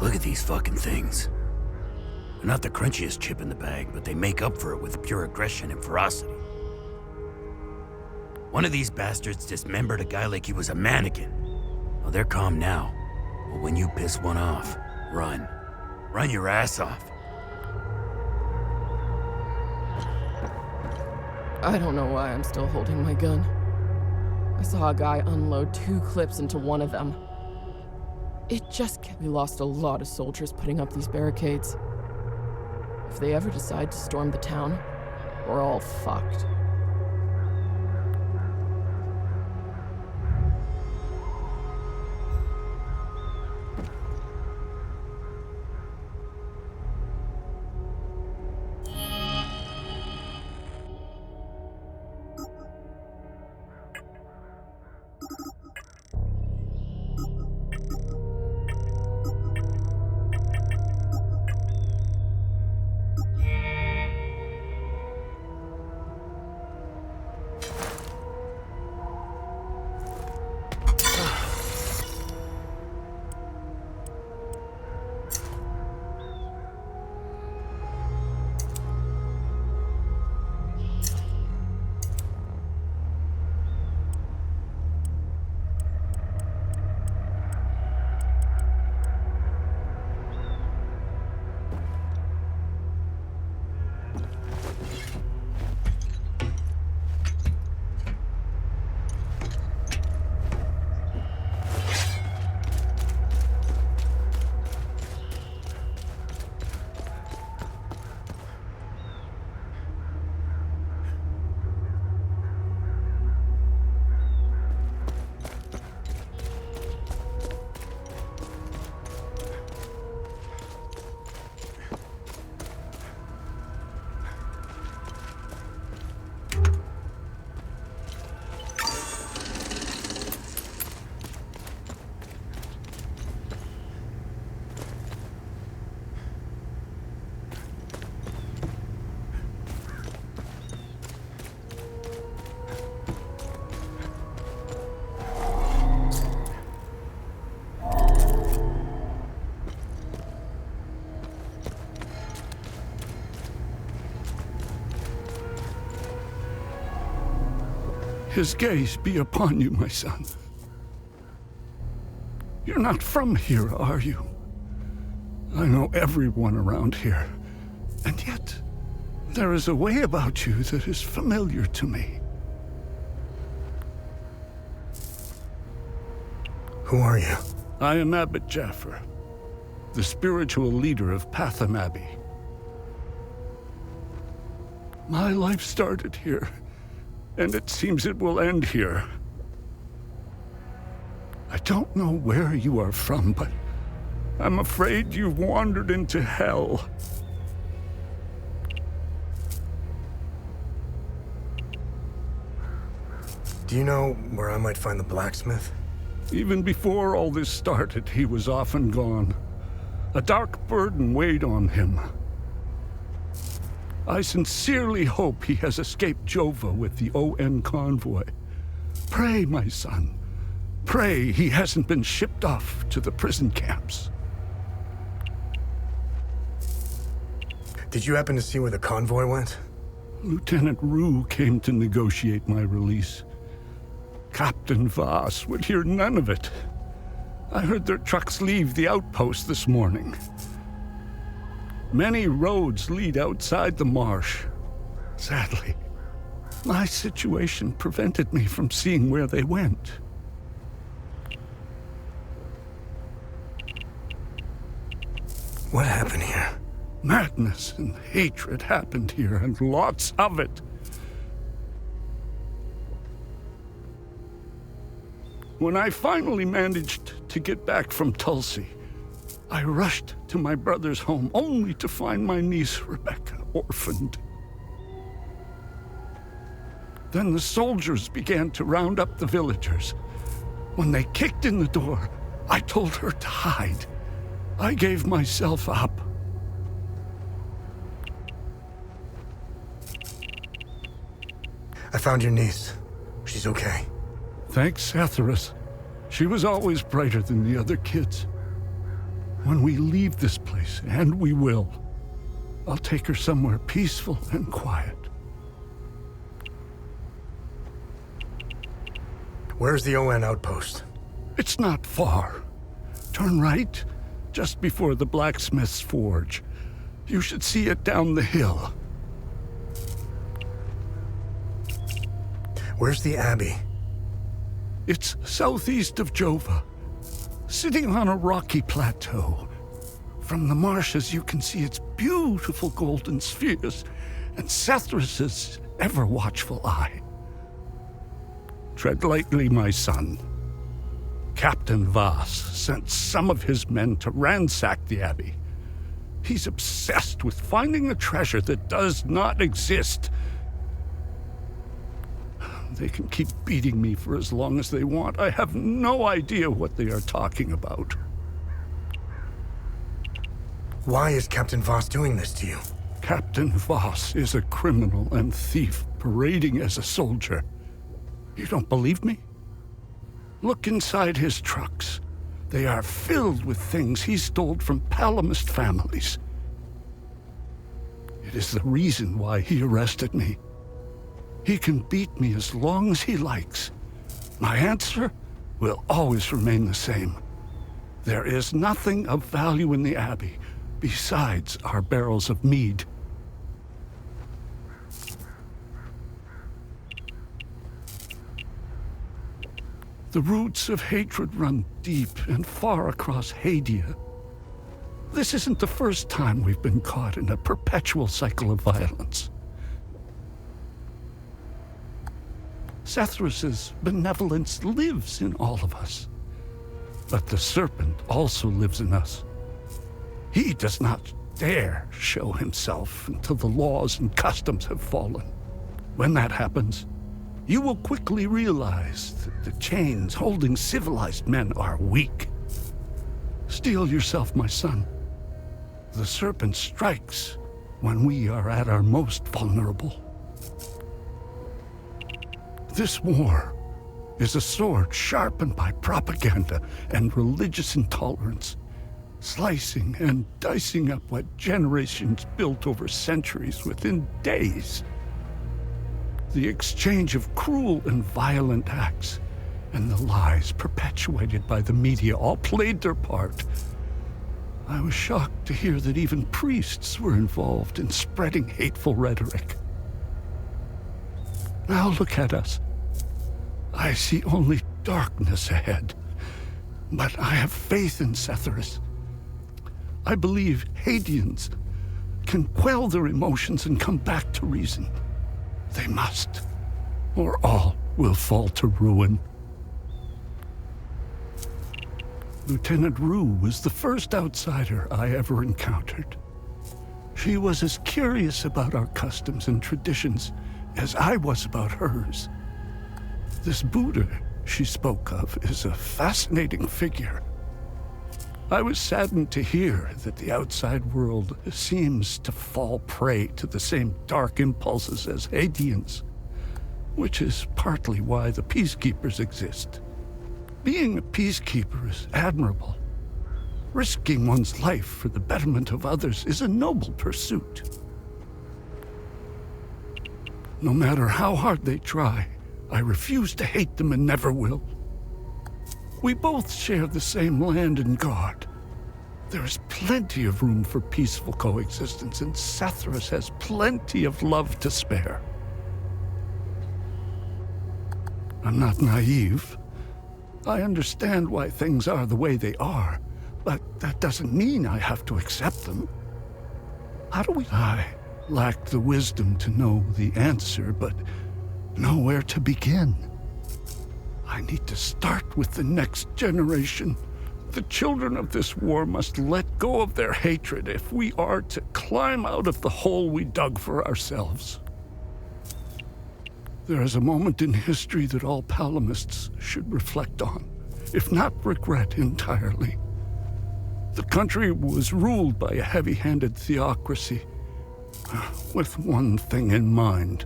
Look at these fucking things. They're not the crunchiest chip in the bag, but they make up for it with pure aggression and ferocity. One of these bastards dismembered a guy like he was a mannequin. Well, they're calm now. But when you piss one off, run. Run your ass off. I don't know why I'm still holding my gun. I saw a guy unload 2 clips into one of them. We lost a lot of soldiers putting up these barricades. If they ever decide to storm the town, we're all fucked. His gaze be upon you, my son. You're not from here, are you? I know everyone around here, and yet there is a way about you that is familiar to me. Who are you? I am Abbot Jaffer, the spiritual leader of Patham Abbey. My life started here, and it seems it will end here. I don't know where you are from, but I'm afraid you've wandered into hell. Do you know where I might find the blacksmith? Even before all this started, he was often gone. A dark burden weighed on him. I sincerely hope he has escaped Jova with the ON convoy. Pray, my son. Pray he hasn't been shipped off to the prison camps. Did you happen to see where the convoy went? Lieutenant Rue came to negotiate my release. Captain Voss would hear none of it. I heard their trucks leave the outpost this morning. Many roads lead outside the marsh. Sadly, my situation prevented me from seeing where they went. What happened here? Madness and hatred happened here, and lots of it. When I finally managed to get back from Tulsi, I rushed to my brother's home only to find my niece Rebecca orphaned. Then the soldiers began to round up the villagers. When they kicked in the door, I told her to hide. I gave myself up. I found your niece. She's okay. Thanks, Satharis. She was always brighter than the other kids. When we leave this place, and we will, I'll take her somewhere peaceful and quiet. Where's the ON outpost? It's not far. Turn right, just before the blacksmith's forge. You should see it down the hill. Where's the Abbey? It's southeast of Jova, sitting on a rocky plateau. From the marshes you can see its beautiful golden spheres and Satharis' ever-watchful eye. Tread lightly, my son. Captain Voss sent some of his men to ransack the Abbey. He's obsessed with finding a treasure that does not exist. They can keep beating me for as long as they want. I have no idea what they are talking about. Why is Captain Voss doing this to you? Captain Voss is a criminal and thief parading as a soldier. You don't believe me? Look inside his trucks. They are filled with things he stole from Palamist families. It is the reason why he arrested me. He can beat me as long as he likes. My answer will always remain the same. There is nothing of value in the Abbey besides our barrels of mead. The roots of hatred run deep and far across Hadia. This isn't the first time we've been caught in a perpetual cycle of violence. Satharis' benevolence lives in all of us. But the serpent also lives in us. He does not dare show himself until the laws and customs have fallen. When that happens, you will quickly realize that the chains holding civilized men are weak. Steel yourself, my son. The serpent strikes when we are at our most vulnerable. This war is a sword sharpened by propaganda and religious intolerance, slicing and dicing up what generations built over centuries within days. The exchange of cruel and violent acts and the lies perpetuated by the media all played their part. I was shocked to hear that even priests were involved in spreading hateful rhetoric. Now look at us. I see only darkness ahead, but I have faith in Satharis. I believe Hadians can quell their emotions and come back to reason. They must, or all will fall to ruin. Lieutenant Rue was the first outsider I ever encountered. She was as curious about our customs and traditions as I was about hers. This Buddha she spoke of is a fascinating figure. I was saddened to hear that the outside world seems to fall prey to the same dark impulses as Hadians, which is partly why the peacekeepers exist. Being a peacekeeper is admirable. Risking one's life for the betterment of others is a noble pursuit. No matter how hard they try, I refuse to hate them and never will. We both share the same land and God. There is plenty of room for peaceful coexistence, and Sethras has plenty of love to spare. I'm not naive. I understand why things are the way they are, but that doesn't mean I have to accept them. I lack the wisdom to know the answer, but know where to begin. I need to start with the next generation. The children of this war must let go of their hatred if we are to climb out of the hole we dug for ourselves. There is a moment in history that all Palamists should reflect on, if not regret entirely. The country was ruled by a heavy-handed theocracy, with one thing in mind: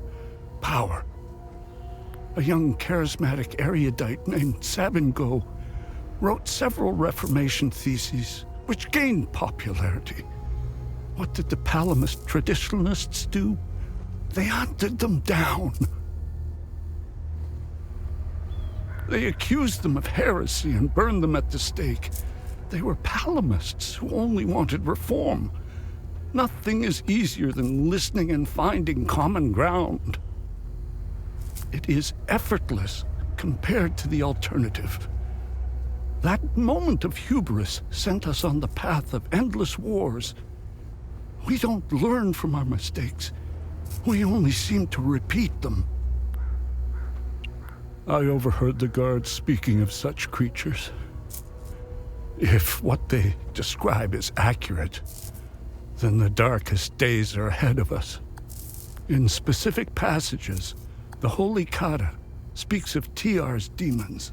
power. A young charismatic erudite named Sabingo wrote several Reformation theses, which gained popularity. What did the Palamist traditionalists do? They hunted them down. They accused them of heresy and burned them at the stake. They were Palamists who only wanted reform. Nothing is easier than listening and finding common ground. It is effortless compared to the alternative. That moment of hubris sent us on the path of endless wars. We don't learn from our mistakes. We only seem to repeat them. I overheard the guards speaking of such creatures. If what they describe is accurate, then the darkest days are ahead of us. In specific passages, the Holy Kata speaks of TR's demons.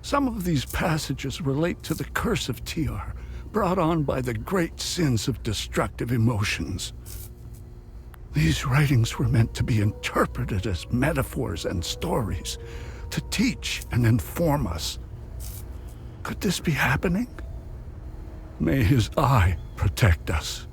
Some of these passages relate to the curse of TR, brought on by the great sins of destructive emotions. These writings were meant to be interpreted as metaphors and stories, to teach and inform us. Could this be happening? May his eye protect us.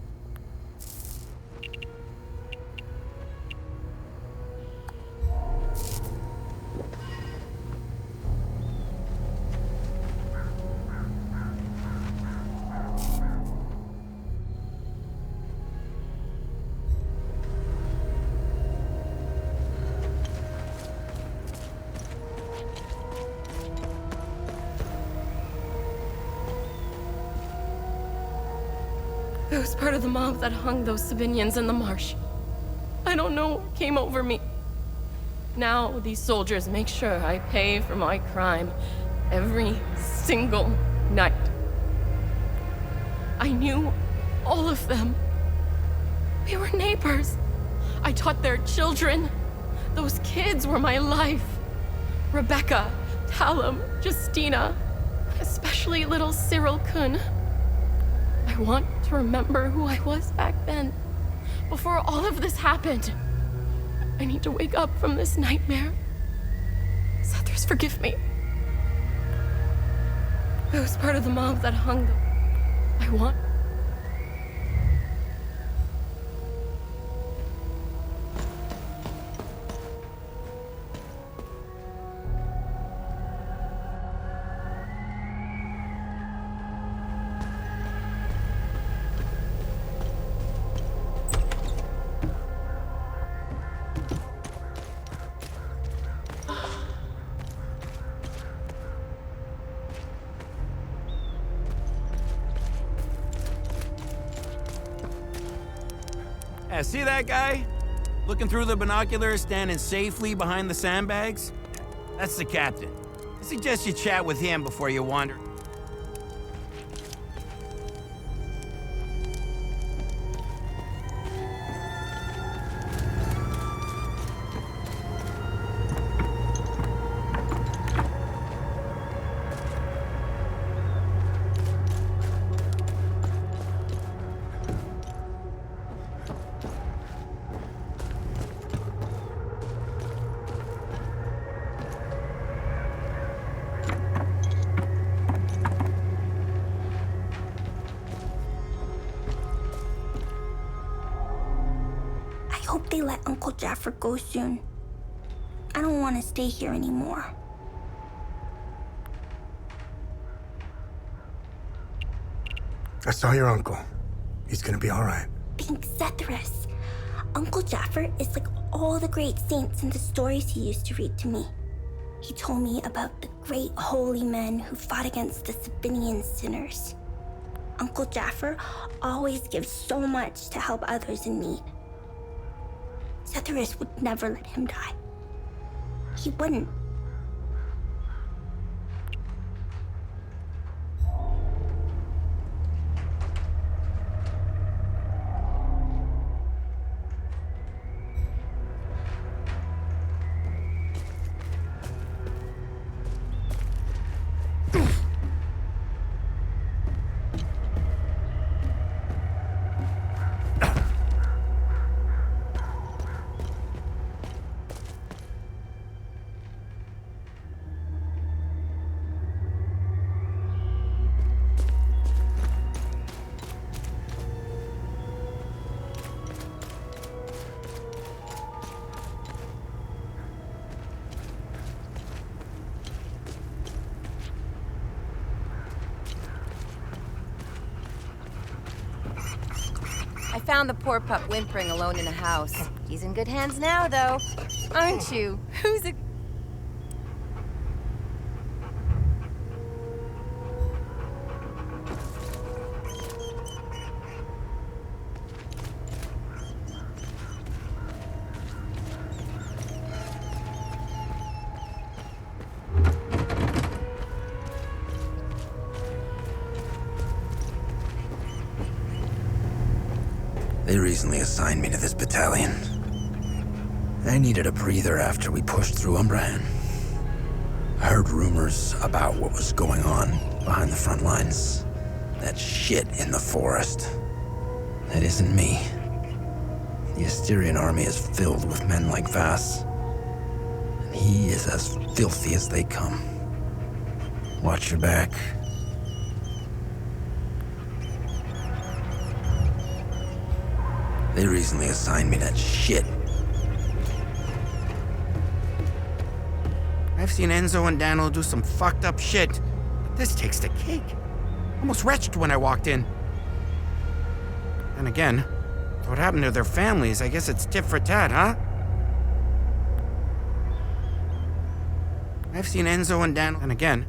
I was part of the mob that hung those civilians in the marsh. I don't know what came over me. Now these soldiers make sure I pay for my crime every single night. I knew all of them. We were neighbors. I taught their children. Those kids were my life. Rebecca, Talum, Justina, especially little Cyril Kun. I want to remember who I was back then, before all of this happened. I need to wake up from this nightmare. Sethras, forgive me. I was part of the mob that hung them. I want... See that guy? Looking through the binoculars, standing safely behind the sandbags? That's the captain. I suggest you chat with him before you wander. they let Uncle Jaffer go soon. I don't want to stay here anymore. I saw your uncle. He's gonna be all right. Thanks, Zethris. Uncle Jaffer is like all the great saints in the stories he used to read to me. He told me about the great holy men who fought against the Sabinian sinners. Uncle Jaffer always gives so much to help others in need. Zethris would never let him die. He wouldn't. I found the poor pup whimpering alone in a house. He's in good hands now, though. Aren't you? Who's a... They recently assigned me to this battalion. I needed a breather after we pushed through Umbrahan. I heard rumors about what was going on behind the front lines. That shit in the forest. That isn't me. The Asterian army is filled with men like Vass. And he is as filthy as they come. Watch your back. They recently assigned me that shit. I've seen Enzo and Daniel do some fucked up shit, but this takes the cake. Almost retched when I walked in. And again, what happened to their families? I guess it's tit for tat, huh? I've seen Enzo and Daniel, and again,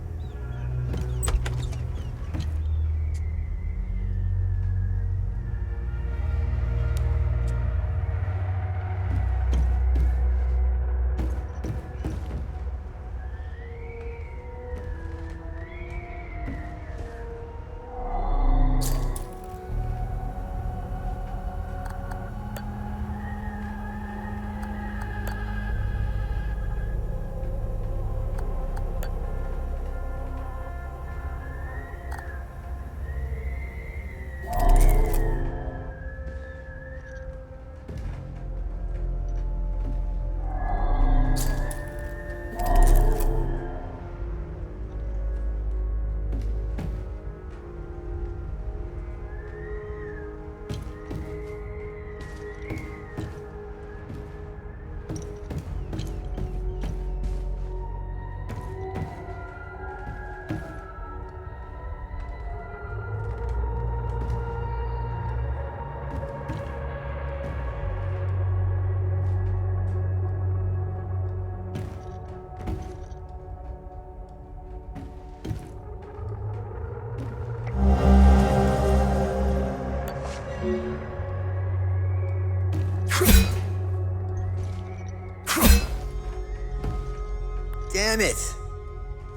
Damn it!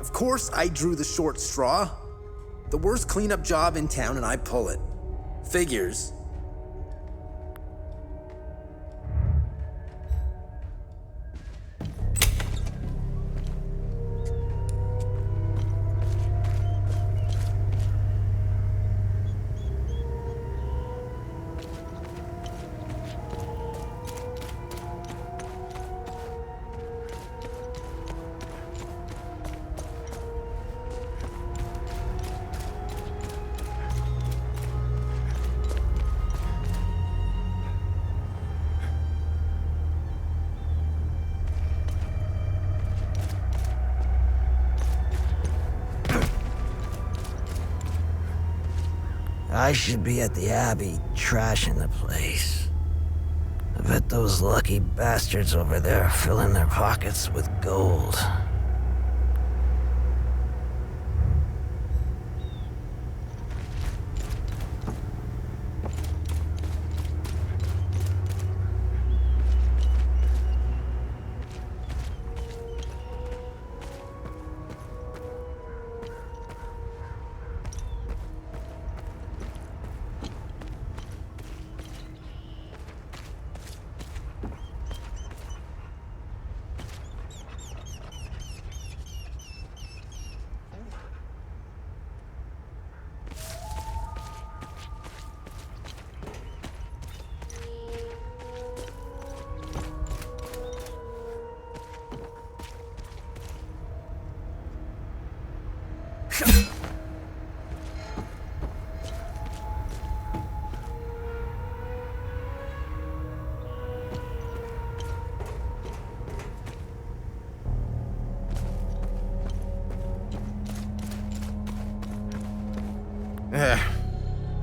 Of course I drew the short straw. The worst cleanup job in town and I pull it. Figures. I should be at the Abbey trashing the place. I bet those lucky bastards over there are filling their pockets with gold.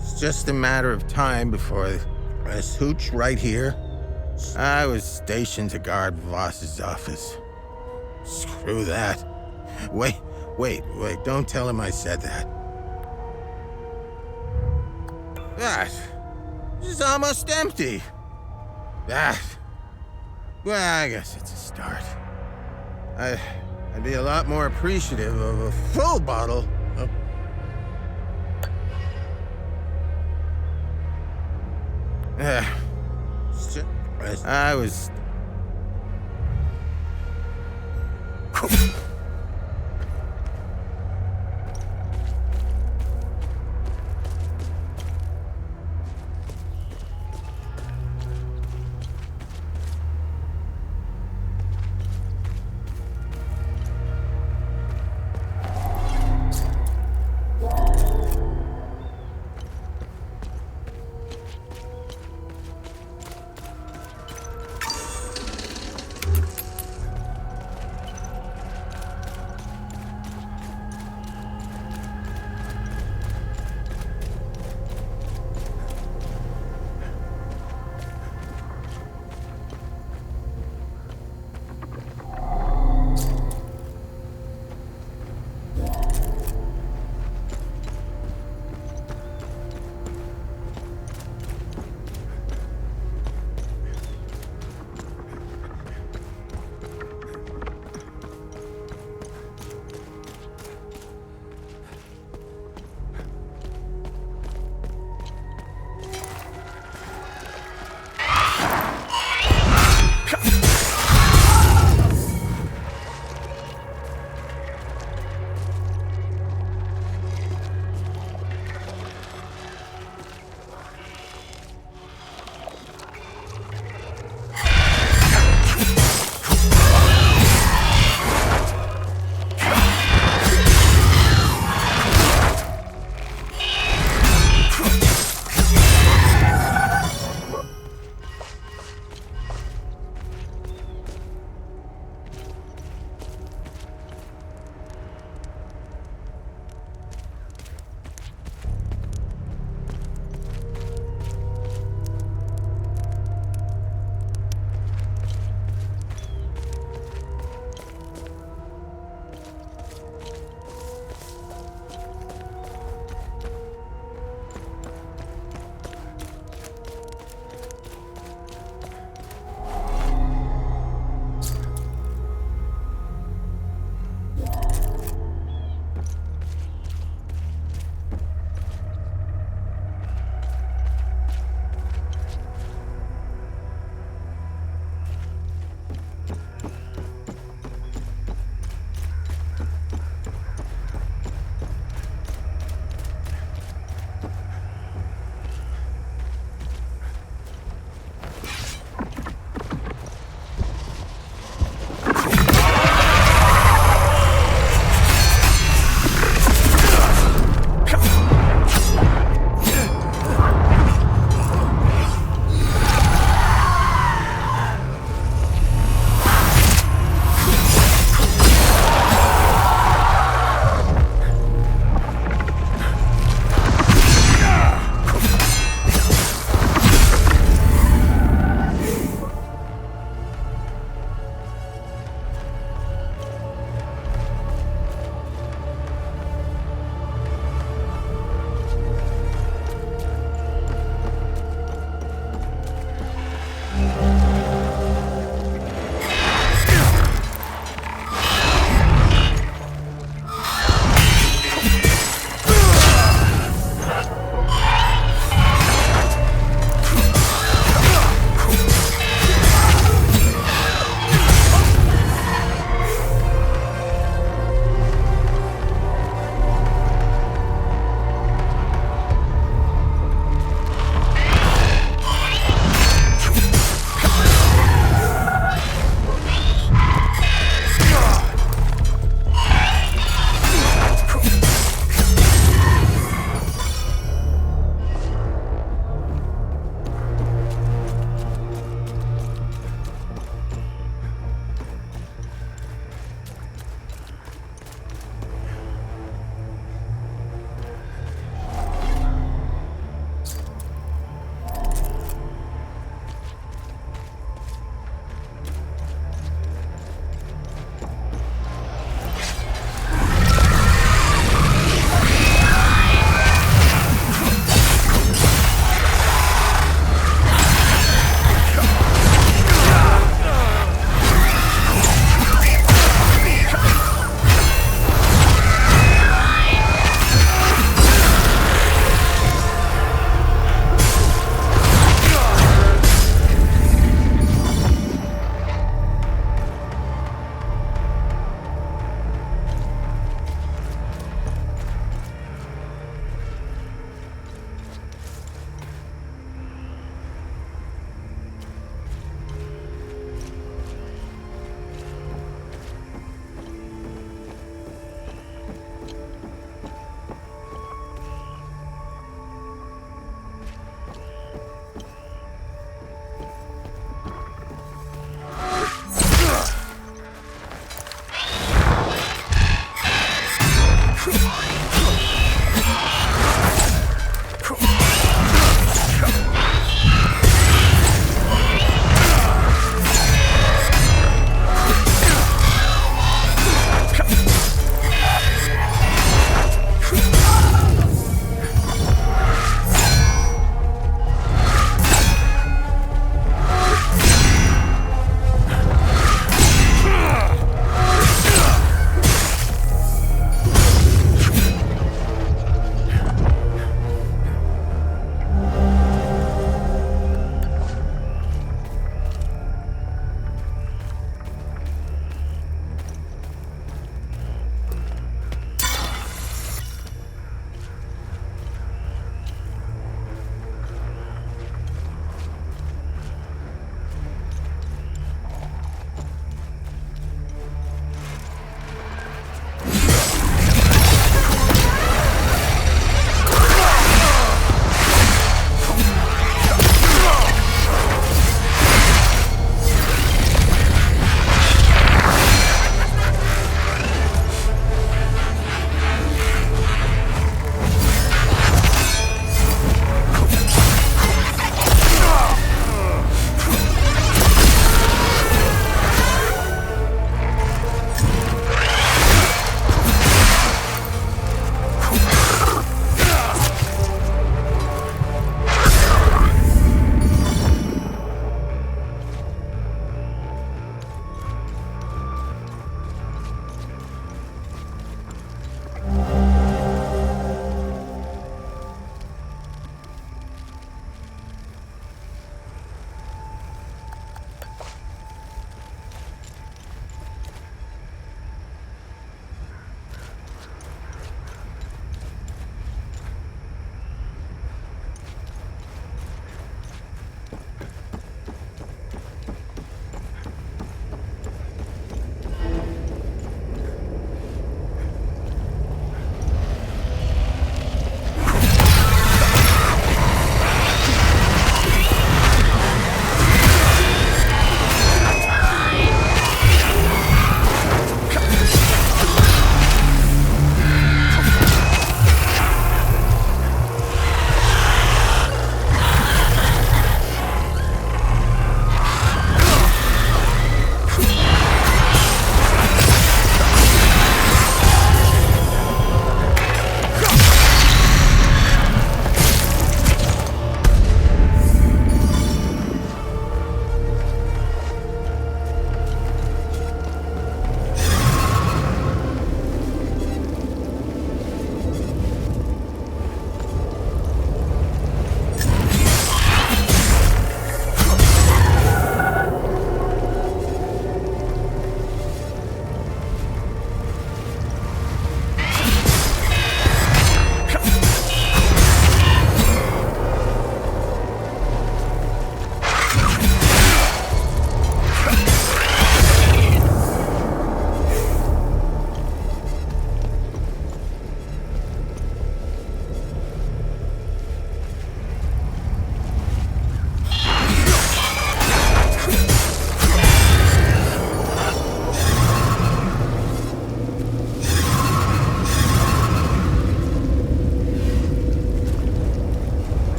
It's just a matter of time before this hooch right here. I was stationed to guard Voss's office. Screw that. Wait, don't tell him I said that. That is almost empty. That, well, I guess it's a start. I'd be a lot more appreciative of a full bottle of... I was...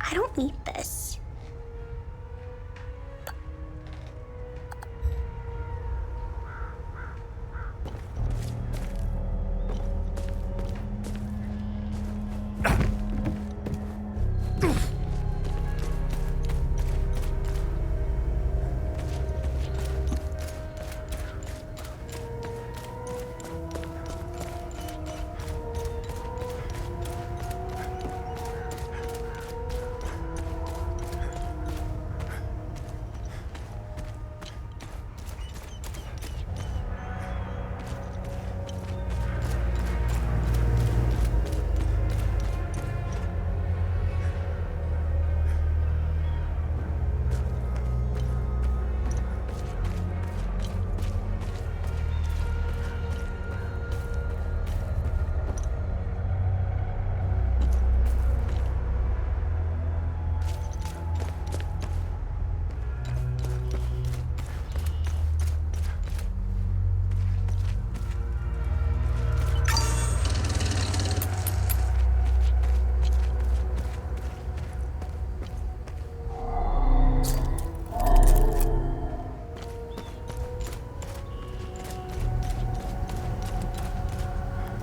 I don't need this.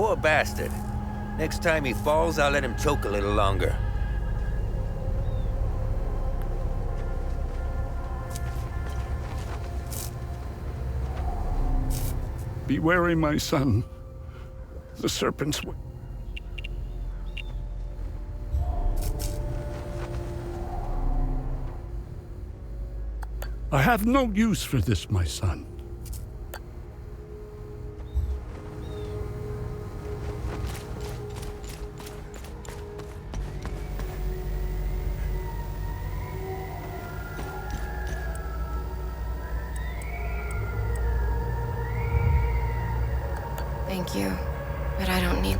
Poor bastard. Next time he falls, I'll let him choke a little longer. Be wary, my son. The serpent's... I have no use for this, my son. Thank you, but I don't need...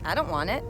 I don't want it.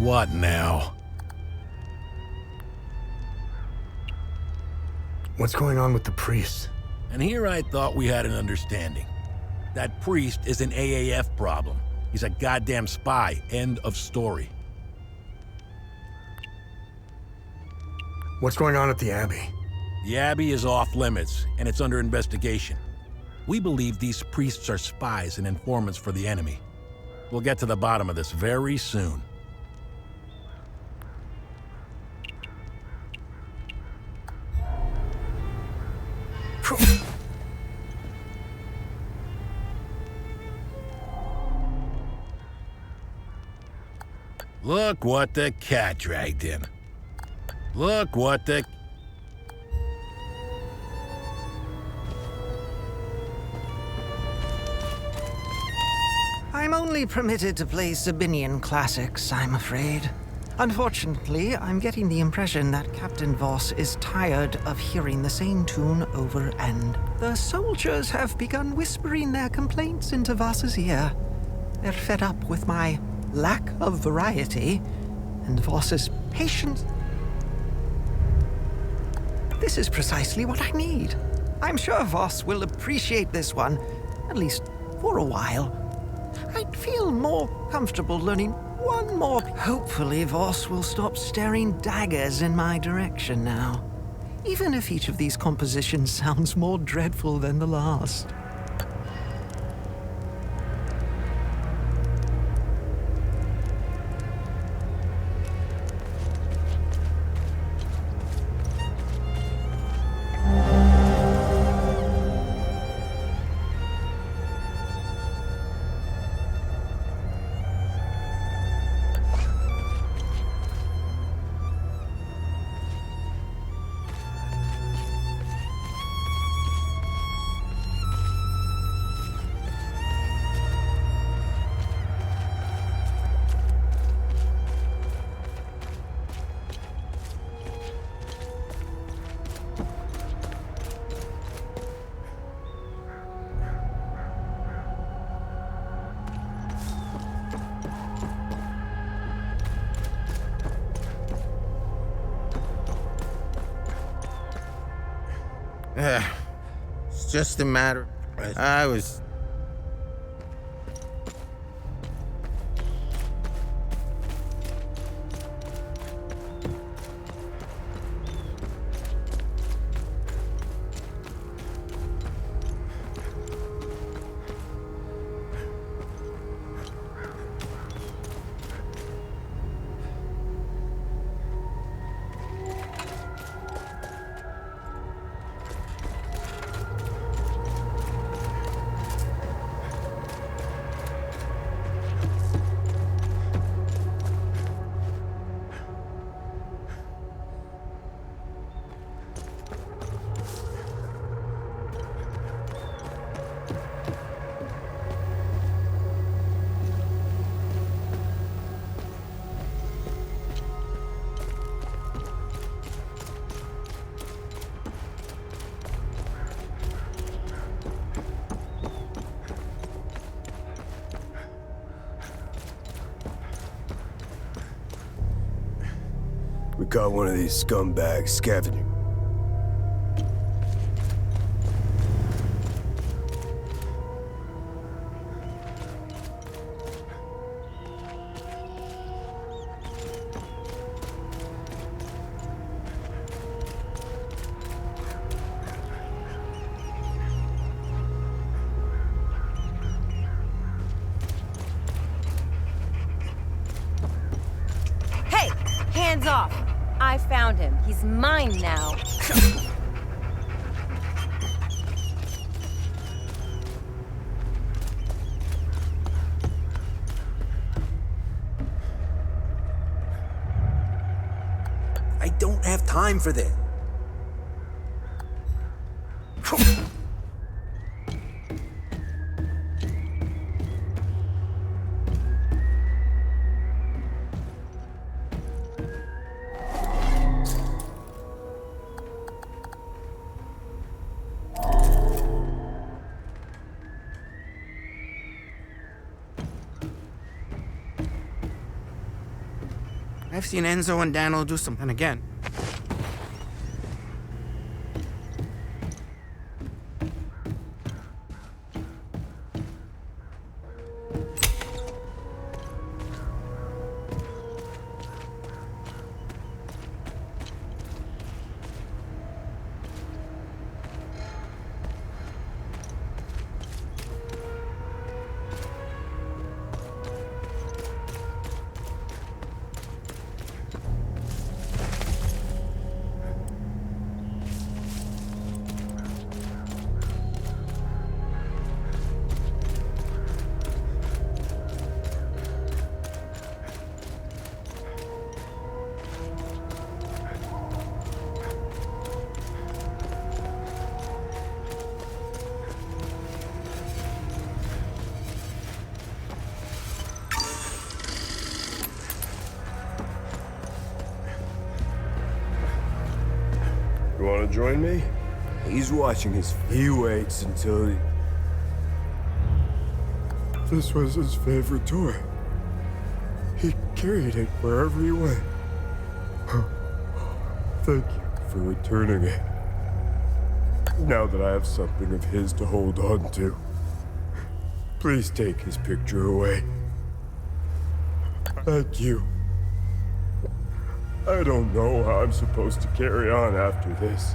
What now? What's going on with the priest? And here I thought we had an understanding. That priest is an AAF problem. He's a goddamn spy. End of story. What's going on at the Abbey? The Abbey is off limits, and it's under investigation. We believe these priests are spies and informants for the enemy. We'll get to the bottom of this very soon. Look what the cat dragged in. Look what the... I'm only permitted to play Sabinian classics, I'm afraid. Unfortunately, I'm getting the impression that Captain Voss is tired of hearing the same tune over and... The soldiers have begun whispering their complaints into Voss's ear. They're fed up with my lack of variety and Voss's patience. This is precisely what I need. I'm sure Voss will appreciate this one, at least for a while. I'd feel more comfortable learning one more. Hopefully Voss will stop staring daggers in my direction now, even if each of these compositions sounds more dreadful than the last. It's just a matter... I was... We got one of these scumbags scavenging. Hey, hands off. I found him. He's mine now. I don't have time for this. I've seen Enzo and Daniel do some, and again. You wanna join me? He's watching his... He waits until he... This was his favorite toy. He carried it wherever he went. Thank you for returning it. Now that I have something of his to hold on to, please take his picture away. Thank you. I don't know how I'm supposed to carry on after this.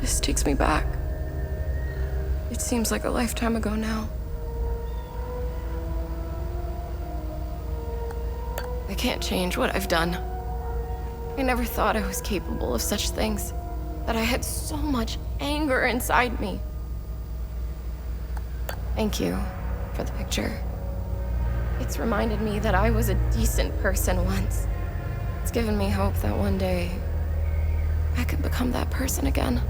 This takes me back. It seems like a lifetime ago now. I can't change what I've done. I never thought I was capable of such things, that I had so much anger inside me. Thank you for the picture. It's reminded me that I was a decent person once. It's given me hope that one day I could become that person again.